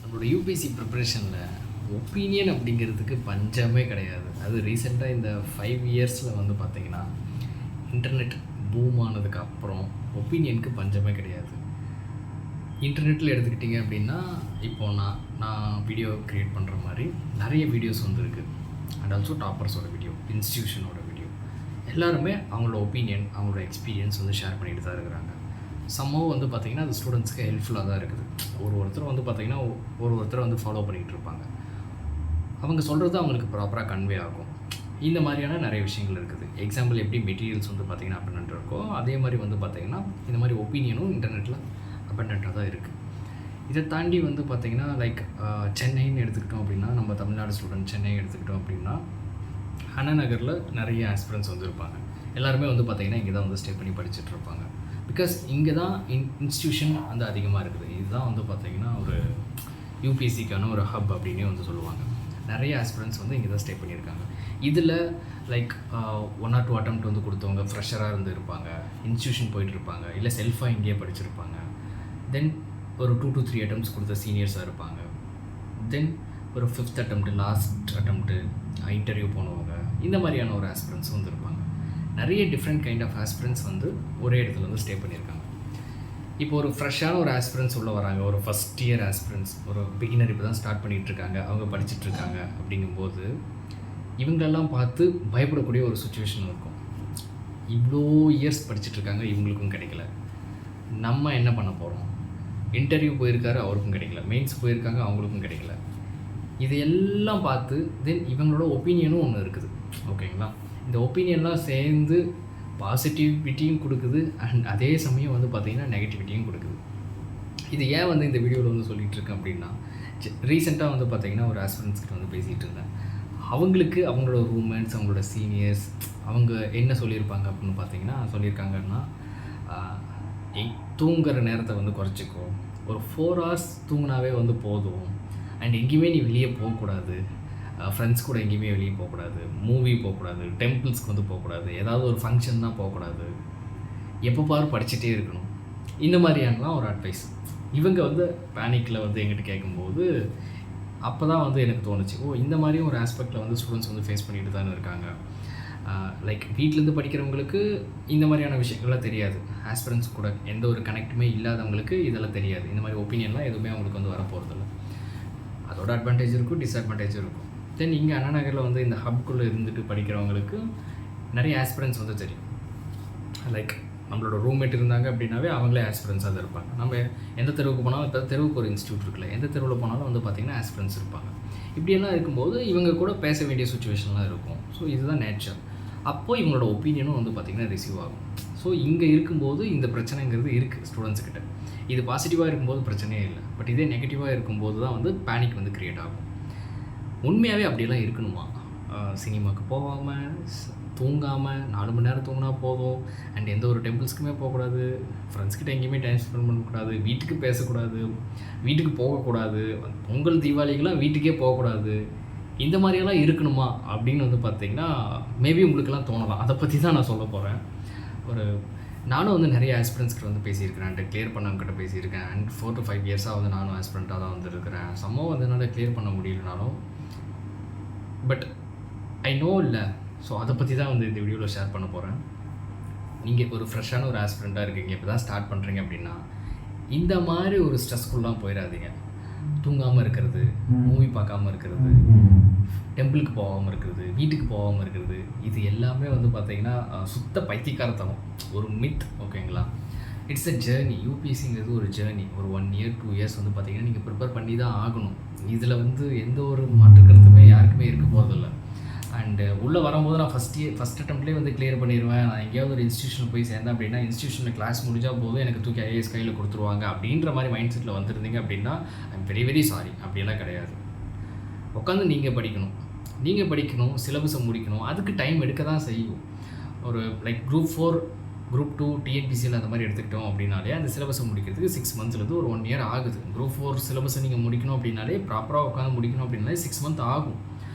நம்மளோட UPSC ப்ரிப்பரேஷனில் opinion அப்படிங்கிறதுக்கு பஞ்சமே கிடையாது. அது ரீசெண்டாக இந்த 5 இயர்ஸில் வந்து பார்த்திங்கன்னா இன்டர்நெட் பூம் ஆனதுக்கு அப்புறம் ஒப்பீனியனுக்கு பஞ்சமே கிடையாது. இன்டர்நெட்டில் எடுத்துக்கிட்டிங்க அப்படின்னா இப்போது நான் வீடியோ க்ரியேட் பண்ணுற மாதிரி நிறைய வீடியோஸ் வந்துருக்கு. அண்ட் ஆல்சோ டாப்பர்ஸோட வீடியோ, இன்ஸ்டியூஷனோட வீடியோ, எல்லாருமே அவங்களோட ஒப்பீனியன், அவங்களோட எக்ஸ்பீரியன்ஸ் வந்து ஷேர் பண்ணிட்டு தான் இருக்கிறாங்க. சம்பவம் வந்து பார்த்திங்கன்னா அது ஸ்டூடெண்ட்ஸ்க்கு ஹெல்ப்ஃபுல்லாக தான் இருக்குது. ஒருத்தர் வந்து பார்த்திங்கன்னா ஒருத்தரை வந்து ஃபாலோ பண்ணிகிட்டு இருப்பாங்க. அவங்க சொல்கிறது அவங்களுக்கு ப்ராப்பராக கன்வே ஆகும். இந்த மாதிரியான நிறைய விஷயங்கள் இருக்குது. எக்ஸாம்பிள் எப்படி மெட்டீரியல்ஸ் வந்து பார்த்திங்கன்னா அபண்டன்ட் இருக்கோ, அதே மாதிரி வந்து பார்த்திங்கன்னா இந்த மாதிரி ஒப்பீனியனும் இன்டர்நெட்டில் அபண்டண்ட்டாக தான் இருக்குது. இதை தாண்டி வந்து பார்த்திங்கன்னா லைக் சென்னைன்னு எடுத்துக்கிட்டோம் அப்படின்னா, நம்ம தமிழ்நாடு ஸ்டூடெண்ட் சென்னை எடுத்துக்கிட்டோம் அப்படின்னா, அண்ணா நகரில் நிறைய ஆஸ்பிரன்ஸ் வந்து இருப்பாங்க. எல்லாருமே வந்து பார்த்திங்கன்னா இங்கே தான் வந்து ஸ்டே பண்ணி படிச்சுட்டு இருப்பாங்க. பிகாஸ் இங்கே தான் இன்ஸ்டியூஷன் வந்து அதிகமாக இருக்குது. இதுதான் வந்து பார்த்திங்கன்னா ஒரு யூபிஎஸ்சிக்கான ஒரு ஹப் அப்படின்னே வந்து சொல்லுவாங்க. நிறைய ஆஸ்பிரன்ஸ் வந்து இங்கே தான் ஸ்டே பண்ணியிருக்காங்க. இதில் லைக் 1 or 2 அட்டெம்ப்ட் வந்து கொடுத்தவங்க ஃப்ரெஷராக இருந்து இருப்பாங்க, இன்ஸ்டியூஷன் போயிட்டுருப்பாங்க, இல்லை செல்ஃபாக இங்கேயே படிச்சிருப்பாங்க. தென் ஒரு 2 to 3 அட்டெம்ப்ட்ஸ் கொடுத்த சீனியர்ஸாக இருப்பாங்க. தென் ஒரு 5th attempt, last attempt interview போனவங்க, இந்த மாதிரியான ஒரு ஆஸ்பிரன்ஸ் வந்து இருப்பாங்க. நிறைய டிஃப்ரெண்ட் கைண்ட் ஆஃப் ஆஸ்பிரன்ஸ் வந்து ஒரே இடத்துல வந்து ஸ்டே பண்ணியிருக்காங்க. இப்போ ஒரு ஃப்ரெஷ்ஷான ஒரு ஆஸ்பிரன்ஸ் உள்ளே வராங்க, ஒரு ஃபஸ்ட் இயர் ஆஸ்பிரன்ஸ், ஒரு பிகினர் இப்போ தான் ஸ்டார்ட் பண்ணிகிட்ருக்காங்க, அவங்க படிச்சுட்ருக்காங்க. அப்படிங்கும்போது இவங்களெல்லாம் பார்த்து பயப்படக்கூடிய ஒரு சுச்சுவேஷன் இருக்கும். இவ்வளோ இயர்ஸ் படிச்சுட்ருக்காங்க, இவங்களுக்கும் கிடைக்கல, நம்ம என்ன பண்ண போகிறோம்? இன்டர்வியூ போயிருக்காரு, அவருக்கும் கிடைக்கல, மெயின்ஸ் போயிருக்காங்க, அவங்களுக்கும் கிடைக்கல. இதையெல்லாம் பார்த்து தென் இவங்களோட ஒப்பீனியனும் ஒன்று இருக்குது, ஓகேங்களா? இந்த ஒப்பீனியன்லாம் சேர்ந்து பாசிட்டிவிட்டியும் கொடுக்குது அண்ட் அதே சமயம் வந்து பார்த்திங்கன்னா நெகட்டிவிட்டியும் கொடுக்குது. இது ஏன் வந்து இந்த வீடியோவில் வந்து சொல்லிகிட்டு இருக்கேன் அப்படின்னா, ரீசெண்டாக வந்து பார்த்திங்கன்னா ஒரு ஆஸ்பிரன்ஸ்கிட்ட வந்து பேசிகிட்டு இருந்தேன். அவங்களுக்கு அவங்களோட ரூம்மேட்ஸ், அவங்களோட சீனியர்ஸ் அவங்க என்ன சொல்லியிருப்பாங்க அப்படின்னு பார்த்திங்கன்னா, சொல்லியிருக்காங்கன்னா தூங்குகிற நேரத்தை வந்து குறைச்சிக்கோ, ஒரு 4 hours தூங்கினாவே வந்து போதும், அண்ட் எங்கேயுமே நீ வெளியே போகக்கூடாது, ஃப்ரெண்ட்ஸ் கூட எங்கேயுமே வெளியே போகக்கூடாது, மூவி போகக்கூடாது, டெம்பிள்ஸ்க்கு வந்து போகக்கூடாது, ஏதாவது ஒரு ஃபங்க்ஷன் தான் போகக்கூடாது, எப்போ பாரு படிச்சுட்டே இருக்கணும். இந்த மாதிரியானலாம் ஒரு அட்வைஸ். இவங்க வந்து பேனிக்கில் வந்து எங்கிட்ட கேட்கும்போது அப்போ தான் வந்து எனக்கு தோணுச்சு, இந்த மாதிரியும் ஒரு ஆஸ்பெக்டில் வந்து ஸ்டூடெண்ட்ஸ் வந்து ஃபேஸ் பண்ணிட்டு தானே இருக்காங்க. லைக் வீட்டிலேருந்து படிக்கிறவங்களுக்கு இந்த மாதிரியான விஷயங்கள்லாம் தெரியாது. ஆஸ்பிரன்ஸ் கூட எந்த ஒரு கனெக்ட்டுமே இல்லாதவங்களுக்கு இதெல்லாம் தெரியாது. இந்த மாதிரி ஒப்பீனியன்லாம் எதுவுமே அவங்களுக்கு வந்து வரப்போகிறதில்ல. அதோட அட்வான்டேஜ் இருக்கும், டிஸ்அட்வான்டேஜ் இருக்கும். தென் இங்கே அண்ணா நகரில் வந்து இந்த ஹப்குள்ளே இருந்துட்டு படிக்கிறவங்களுக்கு நிறைய ஆஸ்பிரன்ஸ் வந்து தெரியும். லைக் நம்மளோட ரூம்மேட் இருந்தாங்க அப்படின்னாவே அவங்களே ஆஸ்பிரன்ஸாக தான் இருப்பாங்க. நம்ம எந்த தெருவுக்கு போனாலும், இப்போ தெருவுக்கு ஒரு இன்ஸ்டியூட் இருக்குல்ல, எந்த தெருவில் போனாலும் வந்து பார்த்திங்கன்னா ஆஸ்பிரன்ஸ் இருப்பாங்க. இப்படியெல்லாம் இருக்கும்போது இவங்க கூட பேச வேண்டிய சுச்சுவேஷன்லாம் இருக்கும். ஸோ இதுதான் நேச்சர். அப்போது இவங்களோட ஒப்பீனியனும் வந்து பார்த்திங்கன்னா ரிசீவ் ஆகும். ஸோ இங்கே இருக்கும்போது இந்த பிரச்சனைங்கிறது இருக்குது ஸ்டூடெண்ட்ஸ்கிட்ட. இது பாசிட்டிவாக இருக்கும்போது பிரச்சனையே இல்லை. பட் இதே நெகட்டிவாக இருக்கும்போது தான் வந்து பேனிக் வந்து க்ரியேட் ஆகும். உண்மையாகவே அப்படியெல்லாம் இருக்கணுமா? சினிமாவுக்கு போகாமல், தூங்காமல், 4 மணி நேரம் தூங்கினா போதும், அண்ட் எந்த ஒரு டெம்பிள்ஸ்க்குமே போகக்கூடாது, ஃப்ரெண்ட்ஸ்கிட்ட எங்கேயுமே டைம் ஸ்பெண்ட் பண்ணக்கூடாது, வீட்டுக்கு பேசக்கூடாது, வீட்டுக்கு போகக்கூடாது, பொங்கல் தீபாவளிக்கெலாம் வீட்டுக்கே போகக்கூடாது, இந்த மாதிரியெல்லாம் இருக்கணுமா அப்படின்னு வந்து பார்த்திங்கன்னா மேபி உங்களுக்கெல்லாம் தோணலாம். அதை பற்றி தான் நான் சொல்ல போகிறேன். நானும் வந்து நிறைய ஆஸ்பிரன்ஸ்கிட்ட வந்து பேசியிருக்கிறேன், அண்ட் கிளியர் பண்ணவங்கிட்ட பேசியிருக்கேன். அண்ட் 4 to 5 இயர்ஸாக வந்து நானும் ஆஸ்பிரண்ட்டாக தான் வந்து இருக்கிறேன். சம்பவம் வந்து என்னால் கிளியர் பண்ண முடியலனாலும் பட் ஐ நோ இல்லை. ஸோ அதை பற்றி தான் வந்து இந்த வீடியோவில் ஷேர் பண்ண போகிறேன். நீங்கள் ஒரு ஃப்ரெஷ்ஷான ஒரு ஆஸ்பிரண்ட்டாக இருக்கீங்க, இப்போ தான் ஸ்டார்ட் பண்ணுறீங்க அப்படின்னா இந்த மாதிரி ஒரு ஸ்ட்ரெஸ்ஃபுல்லாக போயிடாதீங்க. தூங்காமல் இருக்கிறது, மூவி பார்க்காமல் இருக்கிறது, டெம்பிளுக்கு போகாமல் இருக்கிறது, வீட்டுக்கு போகாமல் இருக்கிறது, இது எல்லாமே வந்து பார்த்திங்கன்னா சுத்த பைத்தியக்காரத்தனம், ஒரு மித், ஓகேங்களா? It's a journey. யூபிஎஸ்சிங்கிறது ஒரு ஜேர்னி. ஒரு 1 year 2 years வந்து பார்த்திங்கன்னா நீங்கள் ப்ரிப்பேர் பண்ணி தான் ஆகணும். இதில் வந்து எந்த ஒரு மாற்று கருத்துமே யாருக்குமே இருக்க போகிறதில்ல. அண்டு உள்ளே வரும்போது நான் ஃபஸ்ட் அட்டெம்ப்ட்லேயே வந்து கிளியர் பண்ணிடுவேன். நான் எங்கேயாவது ஒரு இன்ஸ்டியூஷனில் போய் சேர்ந்தேன் அப்படின்னா இன்ஸ்டியூஷனில் கிளாஸ் முடிஞ்சால் போதும், எனக்கு தூக்கி ஐஏஎஸ் கையில் கொடுத்துருவாங்க அப்படின்ற மாதிரி மைண்ட் செட்டில் வந்துருந்தீங்க அப்படின்னா ஐம் வெரி வெரி சாரி. அப்படியெல்லாம் கிடையாது. உட்காந்து நீங்கள் படிக்கணும், சிலபஸை முடிக்கணும். அதுக்கு டைம் எடுக்க தான் செய்யும். ஒரு லைக் Group 4, Group 2, டிஎன்பிசியில் அந்த மாதிரி எடுத்துக்கிட்டோம் அப்படின்னாலே அந்த சிலபஸை முடிக்கிறதுக்கு 6 monthsலேருந்து ஒரு 1 year ஆகுது. Group 4 சிலபஸை நீங்கள் முடிக்கணும் அப்படின்னாலே ப்ராப்பராக உட்காந்து முடிக்கணும் அப்படின்னாலே 6 months ஆகும்.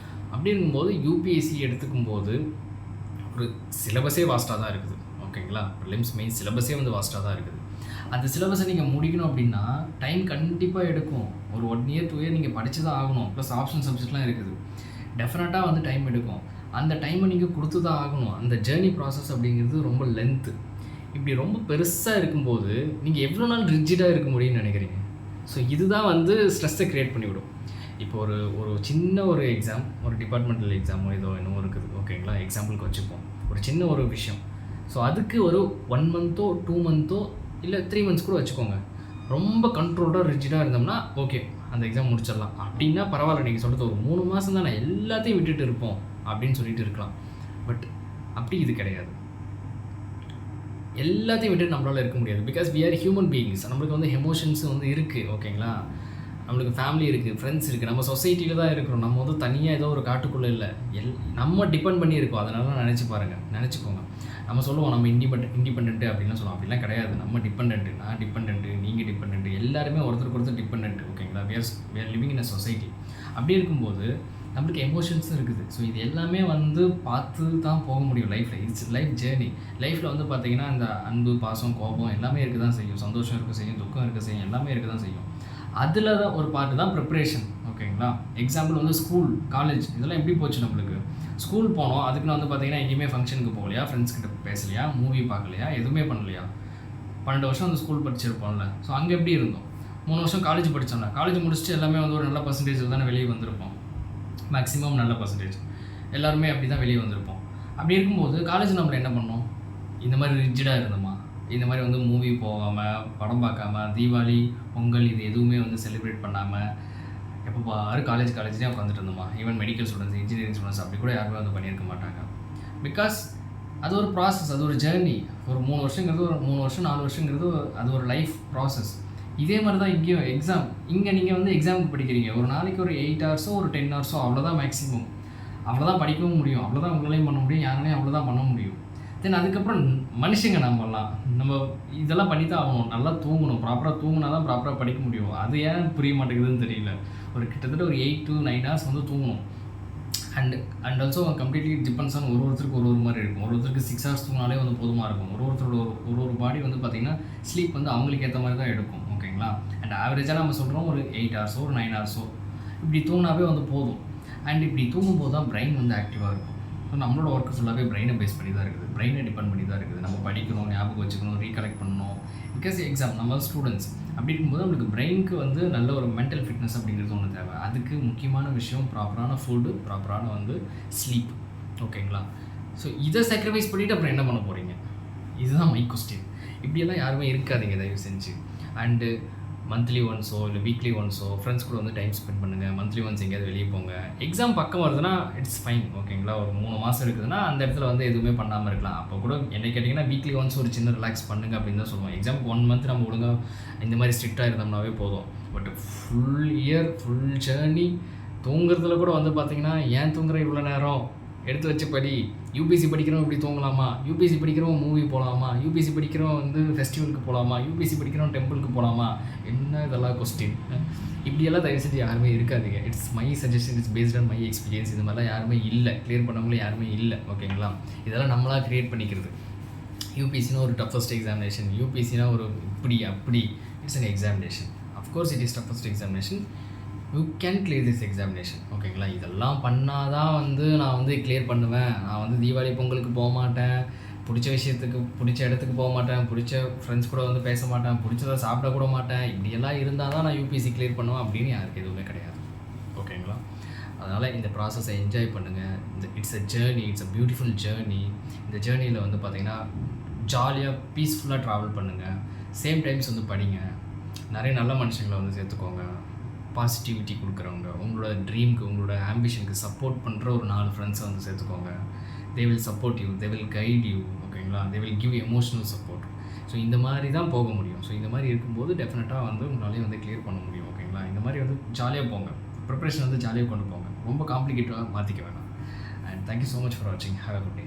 அப்படி இருக்கும்போது யூபிஎஸ்சி எடுத்துக்கும்போது ஒரு சிலபஸே வாஸ்ட்டாக தான் இருக்குது, ஓகேங்களா? ப்ரிலிம்ஸ் மெயின்ஸ் சிலபஸே வந்து வாஸ்ட்டாக தான் இருக்குது. அந்த சிலபஸை நீங்கள் முடிக்கணும் அப்படின்னா டைம் கண்டிப்பாக எடுக்கும். ஒரு 1 இயர் 2 இயர் நீங்கள் படிச்சு தான் ஆகணும். ப்ளஸ் ஆப்ஷன் சப்ஜெக்ட்லாம் இருக்குது. டெஃபினட்டாக வந்து டைம் எடுக்கும். அந்த டைமை நீங்கள் கொடுத்து தான் ஆகணும். அந்த ஜேர்னி ப்ராசஸ் அப்படிங்கிறது ரொம்ப லென்த்து. இப்படி ரொம்ப பெருசாக இருக்கும்போது நீங்கள் எவ்வளோ நாள் ரிஜிடாக இருக்க முடியும்னு நினைக்கிறீங்க? ஸோ இதுதான் வந்து ஸ்ட்ரெஸ்ஸை க்ரியேட் பண்ணிவிடும். இப்போ ஒரு சின்ன ஒரு எக்ஸாம், ஒரு டிபார்ட்மெண்டல் எக்ஸாமோ என்னவோ இருக்குது, ஓகேங்களா? எக்ஸாம்பிளுக்கு வச்சுப்போம். ஒரு சின்ன ஒரு விஷயம். ஸோ அதுக்கு ஒரு 1 மந்த்தோ 2 மந்த்தோ இல்லை 3 மந்த்ஸ் கூட வச்சுக்கோங்க. ரொம்ப கண்ட்ரோல்டாக ரிஜிடாக இருந்தோம்னா ஓகே, அந்த எக்ஸாம் முடிச்சிடலாம் அப்படின்னா பரவாயில்ல. நீங்கள் சொல்கிறது ஒரு 3 மாதம் தான் நான் எல்லாத்தையும் விட்டுட்டு இருப்போம் அப்படின்னு சொல்லிட்டு இருக்கலாம். பட் அப்படி இது கிடையாது. எல்லாத்தையும் விட்டுட்டு நம்மளால் இருக்க முடியாது. Because we are human beings. நம்மளுக்கு வந்து எமோஷன்ஸ் வந்து இருக்குது, ஓகேங்களா? நம்மளுக்கு ஃபேமிலி இருக்குது, ஃப்ரெண்ட்ஸ் இருக்குது, நம்ம சொசைட்டியில் தான் இருக்கிறோம். நம்ம வந்து தனியாக ஏதோ ஒரு காட்டுக்குள்ளே இல்லை, நம்ம டிபெண்ட் பண்ணி இருக்கோம். அதனால நினச்சி பாருங்கள், நினச்சிக்கோங்க. நம்ம சொல்லுவோம் நம்ம இண்டிபெண்ட்டு அப்படின்லாம் சொல்லுவோம். அப்படிலாம் கிடையாது. நம்ம டிபெண்ட்டு, நான் டிபெண்ட்டு, நீங்கள் டிபெண்ட்டு, எல்லாருமே ஒருத்தருக்கு ஒருத்தர் டிபெண்ட்டு, ஓகேங்களா? We are living in a society. அப்படி இருக்கும்போது நம்மளுக்கு எமோஷன்ஸும் இருக்குது. ஸோ இது எல்லாமே வந்து பார்த்து தான் போக முடியும் லைஃப்பில். It's life journey. லைஃப்பில் வந்து பார்த்திங்கன்னா இந்த அன்பு, பாசம், கோபம் எல்லாமே இருக்க தான் செய்யும். சந்தோஷம் இருக்க செய்யும், துக்கம் இருக்க செய்யும், எல்லாமே இருக்க தான் செய்யும். அதில் தான் ஒரு பார்ட்டு தான் ப்ரிப்ரேஷன், ஓகேங்களா? எக்ஸாம்பிள் வந்து ஸ்கூல், காலேஜ் இதெல்லாம் எப்படி போச்சு நம்மளுக்கு? ஸ்கூல் போனோம், அதுக்கு நான் வந்து பார்த்திங்கன்னா எங்கேயுமே ஃபங்க்ஷனுக்கு போகலையா, ஃப்ரெண்ட்ஸ் கிட்ட பேசலையா, மூவி பார்க்கலையா, எதுவுமே பண்ணலையா? 12 வருஷம் அந்த ஸ்கூல் படிச்சிருப்போம்ல. ஸோ அங்கே எப்படி இருந்தோம்? 3 வருஷம் காலேஜ் படித்தோம்ல. காலேஜ் முடிச்சுட்டு எல்லாமே வந்து ஒரு நல்ல பர்சன்டேஜில் தானே வெளியே வந்திருப்போம். மேக்ஸிமம் நல்ல பர்சன்டேஜ் எல்லாருமே அப்படி தான் வெளியே வந்திருப்போம். அப்படி இருக்கும்போது காலேஜ் நம்மளை என்ன பண்ணோம்? இந்த மாதிரி ரிஜிடாக இருந்தோமா? இந்த மாதிரி வந்து மூவி போகாமல், படம் பார்க்காம, தீபாவளி, பொங்கல் இது எதுவுமே வந்து செலிப்ரேட் பண்ணாமல் எப்போ பாரு காலேஜ்லேயே உட்காந்துட்டு இருந்தோமா? Even medical students, engineering students அப்படி கூட யாருமே வந்து பண்ணியிருக்க மாட்டாங்க. பிகாஸ் அது ஒரு ப்ராசஸ், அது ஒரு ஜேர்னி. ஒரு 3 வருஷங்கிறது, ஒரு 3 வருஷம் 4 வருஷங்கிறது அது ஒரு லைஃப் ப்ராசஸ். இதே மாதிரி தான் இங்கேயும் எக்ஸாம். இங்கே நீங்கள் வந்து எக்ஸாமுக்கு படிக்கிறீங்க. ஒரு நாளைக்கு ஒரு 8 ஹவர்ஸோ ஒரு 10 ஹவர்ஸோ அவ்வளோதான் மேக்ஸிமம். அவ்வளோதான் படிக்கவும் முடியும், அவ்வளோதான் உங்களாலையும் பண்ண முடியும், யாராலையும் அவ்வளோதான் பண்ண முடியும். தென் அதுக்கப்புறம் மனுஷங்க நம்மலாம் நம்ம இதெல்லாம் பண்ணி தான் ஆகணும். நல்லா தூங்கணும், ப்ராப்பராக தூங்கினா தான் ப்ராப்பராக படிக்க முடியும். அது ஏன் புரிய மாட்டேங்குதுன்னு தெரியல. ஒரு கிட்டத்தட்ட ஒரு 8 to 9 ஹவர்ஸ் வந்து தூங்கணும். And also completely depends on ஒருத்தருக்கு ஒரு மாதிரி இருக்கும். ஒருத்தருக்கு 6 ஹவர்ஸ் தூங்கினாலே வந்து போதுமாக இருக்கும். ஒருத்தரோட ஒரு பாடி வந்து பார்த்திங்கன்னா ஸ்லீப் வந்து அவங்களுக்கு ஏற்ற மாதிரி தான் எடுக்கும், ஓகேங்களா? அண்ட் ஆவரேஜாக நம்ம சொல்கிறோம் ஒரு 8 ஹவர்ஸோ ஒரு 9 ஹவர்ஸோ இப்படி தூங்கினாவே வந்து போதும். அண்ட் இப்படி தூங்கும்போது தான் பிரெயின் வந்து ஆக்டிவாக இருக்கும். ஸோ நம்மளோட ஒர்க்கு ஃபுல்லாகவே பிரெயினை பேஸ் பண்ணி தான் இருக்குது, பிரெயினை டிபெண்ட் பண்ணி தான் இருக்குது. நம்ம படிக்கணும், ஞாபகம் வச்சுக்கணும், ரீகலெக்ட் பண்ணணும். பிகாஸ் எக்ஸாம் நம்ம ஸ்டூடெண்ட்ஸ். அப்படி இருக்கும்போது நம்மளுக்கு பிரெயினுக்கு வந்து நல்ல ஒரு மென்டல் ஃபிட்னஸ் அப்படிங்கிறது ஒன்று தேவை. அதுக்கு முக்கியமான விஷயம் ப்ராப்பரான ஃபுட்டு, ப்ராப்பரான வந்து ஸ்லீப், ஓகேங்களா? ஸோ இதை சாக்ரிஃபைஸ் பண்ணிவிட்டு அப்புறம் என்ன பண்ண போகிறீங்க? இதுதான் மை கொஸ்டின். இப்படியெல்லாம் யாருமே இருக்காதீங்க தயவு செஞ்சு. அண்டு மந்த்லி ஒன்ஸோ இல்லை வீக்லி ஒன்ஸோ ஃப்ரெண்ட்ஸ் கூட வந்து டைம் ஸ்பெண்ட் பண்ணுங்கள். மந்த்லி ஒன்ஸ் எங்கேயாவது வெளியே போங்க. எக்ஸாம் பக்கம் வருதுன்னா இட்ஸ் ஃபைன், ஓகேங்களா? ஒரு 3 மாதம் இருக்குதுன்னா அந்த இடத்துல வந்து எதுவுமே பண்ணாமல் இருக்கலாம். அப்போ கூட என்ன கேட்டிங்கன்னா வீக்லி ஒன்ஸ் ஒரு சின்ன ரிலாக்ஸ் பண்ணுங்கள் அப்படின்னு தான் சொல்லுவோம். எக்ஸாம் 1 மந்த் நம்ம ஒழுங்காக இந்த மாதிரி ஸ்ட்ரிக்டாக இருந்தோம்னாவே போதும். But full year full journey தூங்குறதுல கூட வந்து பார்த்திங்கன்னா ஏன் தூங்குற இவ்வளோ நேரம் எடுத்து வச்சு படி. யூபிஎஸ்சி படிக்கிறோம் இப்படி தூங்கலாமா? யூபிஎஸ்சி படிக்கிறோம் மூவி போகலாமா? யூபிஎஸ்சி படிக்கிறோம் வந்து ஃபெஸ்டிவலுக்கு போகலாமா? யூபிஎஸ்சி படிக்கிறோம் டெம்பிளுக்கு போகலாமா? என்ன இதெல்லாம் கொஸ்டின்? இப்படியெல்லாம் தயவு செஞ்சு யாருமே இருக்காதீங்க. It's my suggestion, it's based on my experience. இது மாதிரிலாம் யாருமே இல்லை, கிளியர் பண்ணவங்களும் யாருமே இல்லை, ஓகேங்களா? இதெல்லாம் நம்மளாக க்ரியேட் பண்ணிக்கிறது. யூபிஎஸ்சினா ஒரு டஃபஸ்ட் எக்ஸாமினேஷன், யூபிஎஸ்சினா ஒரு இப்படி அப்படி. It's an examination. Of course it is toughest examination. You can clear this examination, ஓகேங்களா? இதெல்லாம் பண்ணால் தான் வந்து நான் வந்து கிளியர் பண்ணுவேன். நான் வந்து தீபாவளி பொங்கலுக்கு போக மாட்டேன், பிடிச்ச விஷயத்துக்கு பிடிச்ச இடத்துக்கு போக மாட்டேன், பிடிச்ச ஃப்ரெண்ட்ஸ் கூட வந்து பேச மாட்டேன், பிடிச்சதை சாப்பிட கூட மாட்டேன். இப்படியெல்லாம் இருந்தால் தான் நான் யூபிஎஸ்சி கிளியர் பண்ணுவேன் அப்படின்னு யாருக்கு எதுவுமே கிடையாது, ஓகேங்களா? அதனால் இந்த ப்ராசஸை என்ஜாய் பண்ணுங்கள். It's a journey, it's a beautiful journey. இந்த ஜேர்னியில் வந்து பார்த்திங்கன்னா ஜாலியாக பீஸ்ஃபுல்லாக ட்ராவல் பண்ணுங்கள். சேம் டைம்ஸ் வந்து படிங்க. நிறைய நல்ல மனுஷங்களை வந்து சேர்த்துக்கோங்க. பாசிட்டிவிட்டி கொடுக்குறவங்க, உங்களோட ட்ரீம்க்கு, உங்களோட ஆம்பிஷனுக்கு சப்போர்ட் பண்ணுற ஒரு 4 ஃப்ரெண்ட்ஸை வந்து சேர்த்துக்கோங்க. They will support you, they will guide you, ஓகேங்களா? They will give emotional support. So இந்த மாதிரி தான் போக முடியும். ஸோ இந்த மாதிரி இருக்கும்போது டெஃபினட்டாக வந்து உங்களாலேயும் வந்து கிளியர் பண்ண முடியும், ஓகேங்களா? இந்த மாதிரி வந்து ஜாலியாக போங்க. ப்ரிப்ரேஷன் வந்து ஜாலியாக கொண்டு போங்க. ரொம்ப காம்ப்ளிகேட்டாக மாற்றிக்க வேணாம். And thank you so much for வாட்சிங். Have a good day.